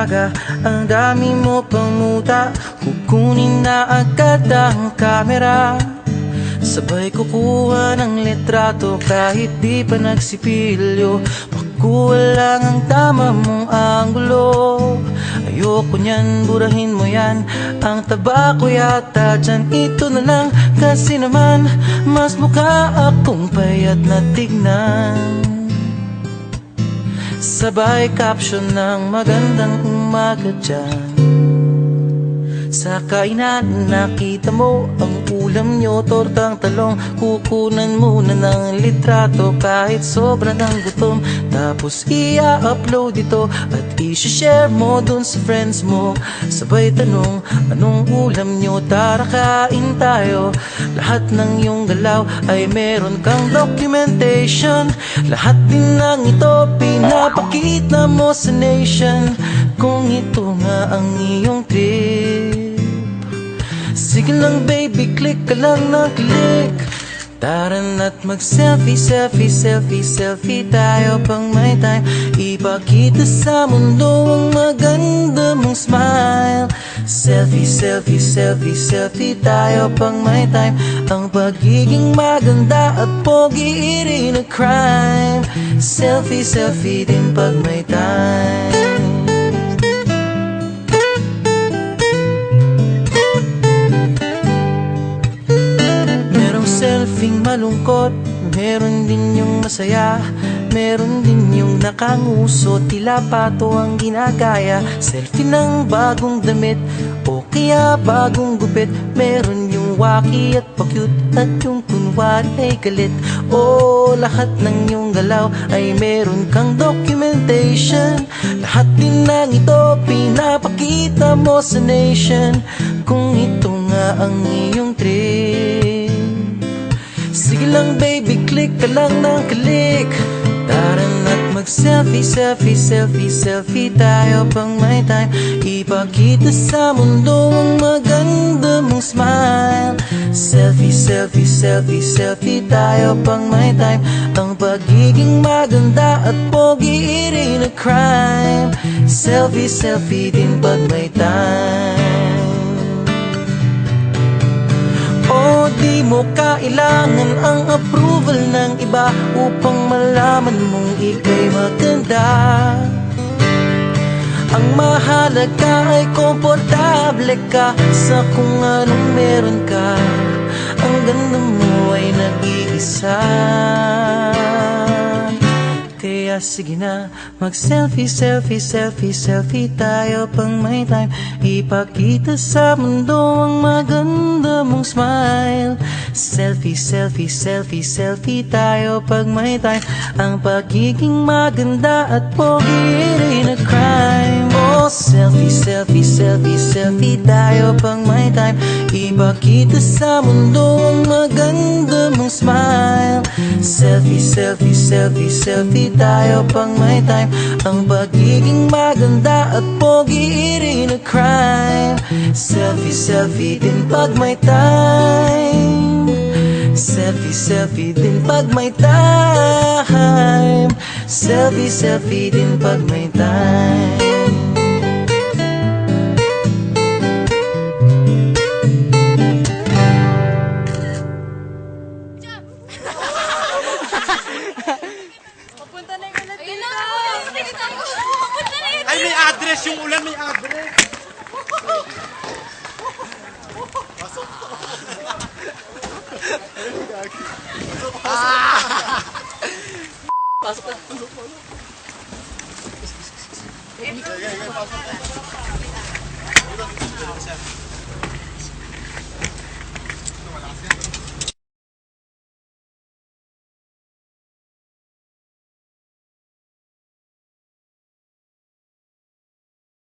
umaga, ang dami mo pang muta. Kukunin na agad ang kamera, sabay kukuha ng litrato kahit di pa nagsipilyo. Makuha lang ang tama mong anggulo. Ayoko niyan, burahin mo yan. Ang taba ko yata dyan, ito na lang. Kasi naman, mas mukha akong payat na tignan. Sabay caption ng magandang umaga dyan. Sa kainan nakita mo ang ulam nyo, tortang talong. Kukunan muna ng litrato kahit sobra ng gutom. Tapos i-upload ito at i-share mo dun sa friends mo. Sabay tanong, anong ulam nyo? Tara kain tayo. Lahat ng iyong galaw ay meron kang documentation. Lahat din ng ito pinapakita mo sa nation. Kung ito nga ang iyong trip, sige lang baby, click ka lang ng click. Tara na't mag-selfie, selfie, selfie, selfie tayo pang may time. Ipakita sa mundo ang maganda mong smile. Selfie, selfie, selfie, selfie tayo pang may time. Ang pagiging maganda at pogi rin a crime. Selfie, selfie din pag may time. Selfing malungkot, meron din yung masaya. Meron din yung nakanguso, tila pato ang ginagaya. Selfie ng bagong damit o kaya bagong gupit. Meron yung waki at pa-cute at yung kunwari ay galit. O lahat ng yung galaw ay meron kang documentation. Lahat din ng ito pinapakita mo sa nation. Kung ito nga ang iyong trip, sige lang baby, click ka lang ng click. Tara na't mag-selfie, selfie, selfie, selfie tayo pang may time. Ipakita sa mundo ang maganda mong smile. Selfie, selfie, selfie, selfie tayo pang may time. Ang pagiging maganda at pogi rin a crime. Selfie, selfie din pag may time. O di mo kailangan ang approval ng iba upang malaman mong ika'y maganda. Ang mahalaga ay komportable ka sa kung anong meron ka. Ang ganda mo ay nag-iisa. Kaya sige na, mag-selfie, selfie, selfie, selfie tayo pang may time. Ipakita sa mundo ang maganda mong smile. Selfie, selfie, selfie, selfie tayo pag may time. Ang pagiging maganda at pogi rin a crime. Oh, selfie, selfie, selfie, selfie tayo pang may time. Ipakita sa mundo ang maganda mong smile. Selfie, selfie, selfie, selfie tayo pang may time. Ang pagiging maganda at pogi rin a crime. Selfie, selfie din pag may time. Selfie, selfie din pag may time. Selfie, selfie din pag may time.